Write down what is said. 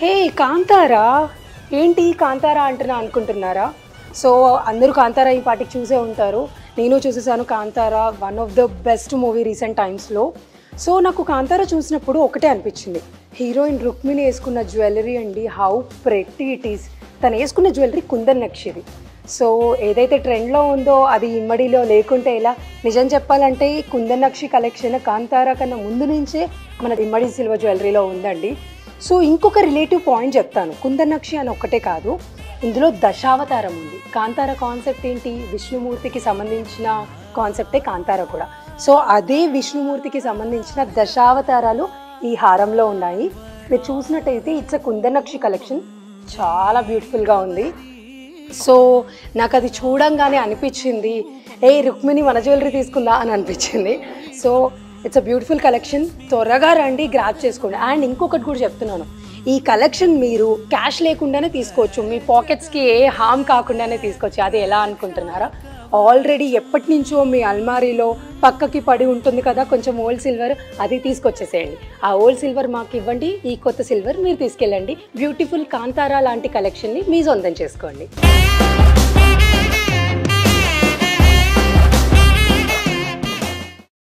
హే కాంతారా, ఏంటి కాంతారా అంటున్నా అనుకుంటున్నారా? సో అందరూ కాంతారా ఈ పాటికి చూసే ఉంటారు. నేను చూసేసాను Kantara, one of the best movie recent టైమ్స్లో. సో నాకు కాంతారా చూసినప్పుడు ఒకటే అనిపించింది, హీరోయిన్ రుక్మిణి వేసుకున్న జ్యువెలరీ అండి, హౌ ప్రెట్టి ఇట్ ఈస్. తను వేసుకున్న జ్యువెలరీ కుందన్ నక్షిది. సో ఏదైతే ట్రెండ్లో ఉందో అది ఇమ్మడిలో లేకుంటే ఎలా? నిజం చెప్పాలంటే కుందన్ నక్షి కలెక్షన్ కాంతారా కన్నా ముందు నుంచే మన ఇమ్మడి సిల్వర్ జ్యువెలరీలో ఉందండి. సో ఇంకొక రిలేటివ్ పాయింట్ చెప్తాను, కుందన్ నక్షి అని ఒక్కటే కాదు, ఇందులో దశావతారం ఉంది. కాంతారా కాన్సెప్ట్ ఏంటి? విష్ణుమూర్తికి సంబంధించిన కాన్సెప్టే కాంతారా కూడా. సో అదే విష్ణుమూర్తికి సంబంధించిన దశావతారాలు ఈ హారంలో ఉన్నాయి. మీరు చూసినట్టయితే it's a kundan nakshi collection, చాలా బ్యూటిఫుల్గా ఉంది. సో నాకు అది చూడంగానే అనిపించింది, ఏ రుక్మిణి మన జ్యువెలరీ తీసుకుందా అని అనిపించింది. So it's a beautiful collection, త్వరగా రండి, గ్రాప్ చేసుకోండి. అండ్ ఇంకొకటి కూడా చెప్తున్నాను, ఈ కలెక్షన్ మీరు క్యాష్ లేకుండానే తీసుకోవచ్చు, మీ పాకెట్స్కి ఏ హామ్ కాకుండానే తీసుకోవచ్చు. అది ఎలా అనుకుంటున్నారా? ఆల్రెడీ ఎప్పటి నుంచో మీ అల్మారీలో పక్కకి పడి ఉంటుంది కదా కొంచెం ఓల్డ్ సిల్వర్, అది తీసుకొచ్చేసేయండి. ఆ ఓల్డ్ సిల్వర్ మాకు ఇవ్వండి, ఈ కొత్త సిల్వర్ మీరు తీసుకెళ్ళండి. బ్యూటిఫుల్ కాంతారా లాంటి కలెక్షన్ని మీ సొంతం చేసుకోండి.